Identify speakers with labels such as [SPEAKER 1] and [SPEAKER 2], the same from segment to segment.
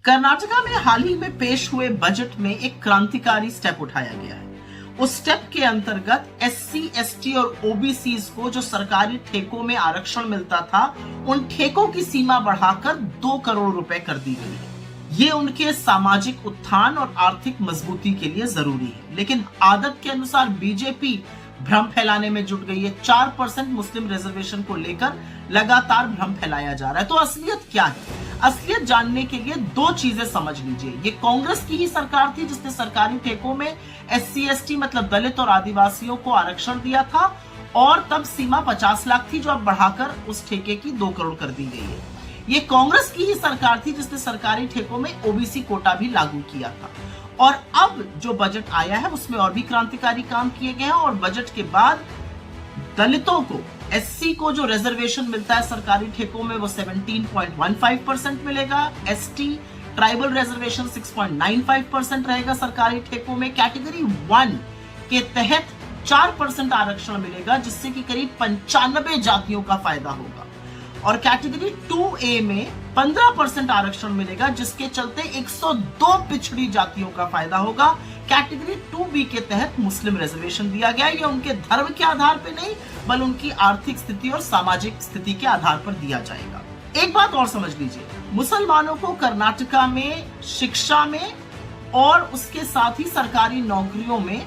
[SPEAKER 1] कर्नाटका में हाल ही में पेश हुए बजट में एक क्रांतिकारी स्टेप उठाया गया है। उस स्टेप के अंतर्गत एससी, एसटी और ओबीसीज को जो सरकारी ठेकों में आरक्षण मिलता था, उन ठेकों की सीमा बढ़ाकर 2 करोड़ रुपए कर दी गई है। ये उनके सामाजिक उत्थान और आर्थिक मजबूती के लिए जरूरी है, लेकिन आदत के अनुसार बीजेपी भ्रम फैलाने में जुट गई है। 4% मुस्लिम रिजर्वेशन को लेकर लगातार भ्रम फैलाया जा रहा है। तो असलियत क्या है? असलियत जानने के लिए 2 चीजें समझ लीजिए। ये कांग्रेस की ही सरकार थी जिसने सरकारी ठेकों में एससी, एसटी मतलब दलित और आदिवासियों को आरक्षण दिया था, और तब सीमा 50 लाख थी जो अब बढ़ाकर उस ठेके की 2 करोड़ कर दी गई है। ये कांग्रेस की ही सरकार थी जिसने सरकारी ठेकों में ओबीसी कोटा भी लागू किया था। और अब जो बजट आया है उसमें और भी क्रांतिकारी काम किए गए हैं, और बजट के बाद दलितों को, एससी को जो रिजर्वेशन मिलता है सरकारी ठेकों में वो 17.15% मिलेगा। एसटी ट्राइबल रिजर्वेशन 6.95% रहेगा सरकारी ठेकों में। कैटेगरी 1 के तहत 4% आरक्षण मिलेगा, जिससे कि करीब 95 जातियों का फायदा होगा। और कैटेगरी 2A में 15% आरक्षण मिलेगा, जिसके चलते 102 पिछड़ी जातियों का फायदा होगा। कैटेगरी 2B के तहत मुस्लिम रिजर्वेशन दिया गया। ये उनके धर्म के आधार पर नहीं, बल्कि उनकी आर्थिक स्थिति और सामाजिक स्थिति के आधार पर दिया जाएगा। एक बात और समझ लीजिए, मुसलमानों को कर्नाटका में शिक्षा में और उसके साथ ही सरकारी नौकरियों में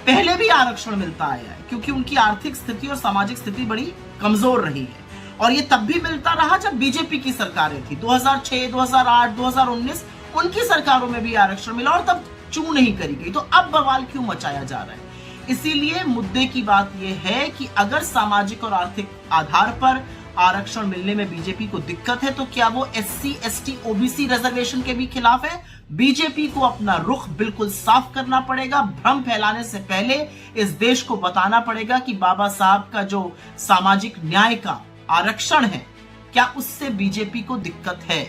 [SPEAKER 1] पहले भी आरक्षण मिलता आया है, क्योंकि उनकी आर्थिक स्थिति और सामाजिक स्थिति बड़ी कमजोर रही है। और ये तब भी मिलता रहा जब बीजेपी की सरकारें थी। 2006, 2008, 2019 उनकी सरकारों में भी आरक्षण मिला और तब चू नहीं करी गई। तो अब बवाल क्यों मचाया जा रहा है? इसीलिए मुद्दे की बात यह है कि अगर सामाजिक और आर्थिक आधार पर आरक्षण मिलने में बीजेपी को दिक्कत है, तो क्या वो एससी, एसटी, ओबीसी रिजर्वेशन के भी खिलाफ है? बीजेपी को अपना रुख बिल्कुल साफ करना पड़ेगा। भ्रम फैलाने से पहले इस देश को बताना पड़ेगा कि बाबा साहब का जो सामाजिक न्याय का आरक्षण है, क्या उससे बीजेपी को दिक्कत है?